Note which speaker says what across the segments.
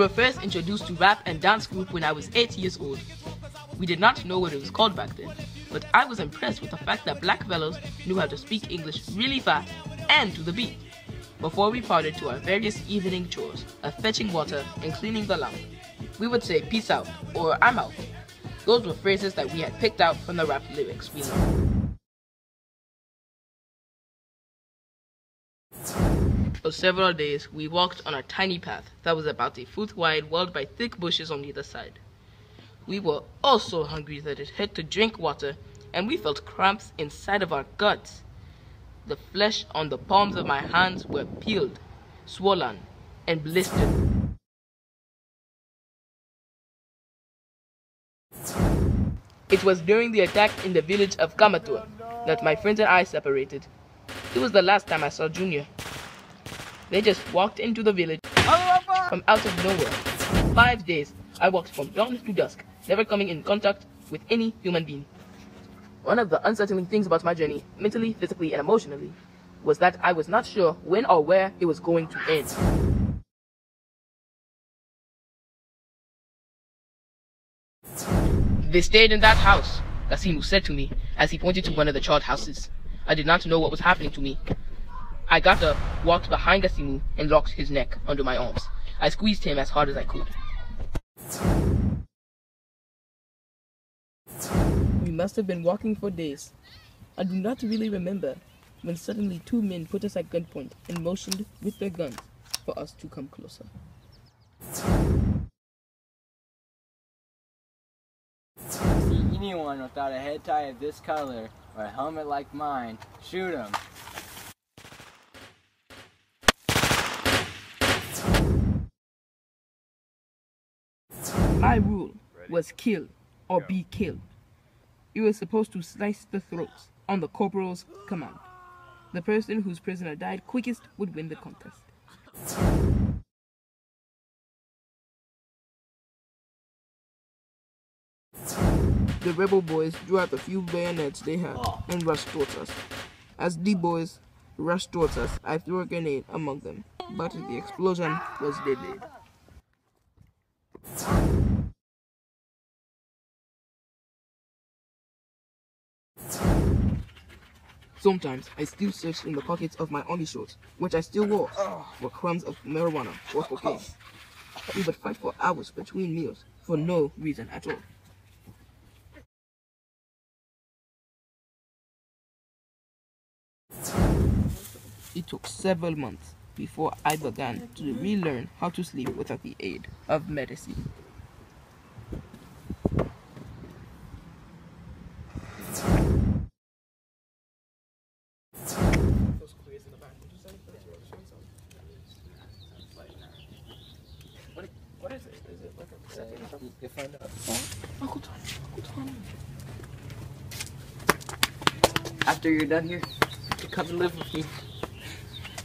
Speaker 1: were first introduced to rap and dance group when I was 8 years old. We did not know what it was called back then, but I was impressed with the fact that black fellows knew how to speak English really fast and to the beat. Before we parted to our various evening chores of fetching water and cleaning the lamp, we would say peace out or I'm out. Those were phrases that we had picked out from the rap lyrics we learned. For several days, we walked on a tiny path that was about a foot wide, walled by thick bushes on either side. We were all so hungry that it hurt to drink water, and we felt cramps inside of our guts. The flesh on the palms of my hands were peeled, swollen, and blistered. It was during the attack in the village of Kamatur that my friends and I separated. It was the last time I saw Junior. They just walked into the village from out of nowhere. 5 days, I walked from dawn to dusk, never coming in contact with any human being. One of the unsettling things about my journey, mentally, physically, and emotionally, was that I was not sure when or where it was going to end. They stayed in that house, Kasimu said to me as he pointed to one of the charred houses. I did not know what was happening to me. I got up, walked behind Kasimu, and locked his neck under my arms. I squeezed him as hard as I could. We must have been walking for days. I do not really remember when suddenly 2 men put us at gunpoint and motioned with their guns for us to come closer.
Speaker 2: See anyone without a head tie of this color or a helmet like mine, shoot him.
Speaker 1: My rule was kill or be killed. You were supposed to slice the throats on the corporal's command. The person whose prisoner died quickest would win the contest. The rebel boys drew out the few bayonets they had and rushed towards us. As the boys rushed towards us, I threw a grenade among them, but the explosion was deadly. Sometimes I still searched in the pockets of my undershorts, which I still wore, for crumbs of marijuana or cocaine. We would fight for hours between meals for no reason at all. It took several months before I began to relearn how to sleep without the aid of medicine. What is it? Is it like a second?
Speaker 2: You'll find out.
Speaker 1: Oh, Uncle Donnie.
Speaker 2: After you're done here, you come and live with me.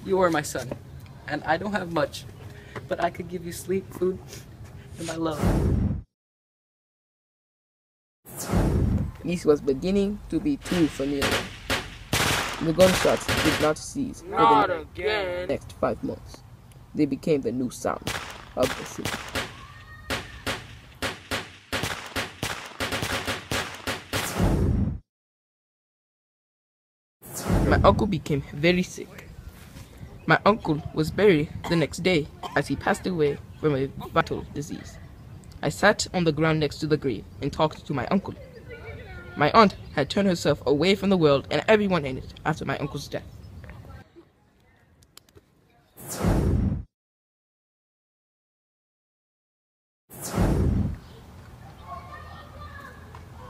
Speaker 2: You are my son, and I don't have much, but I could give you sleep, food, and my love.
Speaker 1: This was beginning to be too familiar. The gunshots did not cease for the next 5 months. They became the new sound of the city. My uncle became very sick. My uncle was buried the next day as he passed away from a vital disease. I sat on the ground next to the grave and talked to my uncle. My aunt had turned herself away from the world and everyone in it after my uncle's death.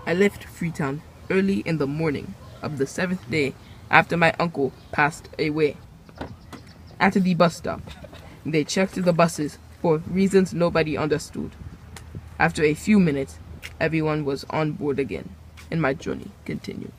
Speaker 1: I left Freetown early in the morning of the 7th day after my uncle passed away. At the bus stop, they checked the buses for reasons nobody understood. After a few minutes, everyone was on board again, and my journey continued.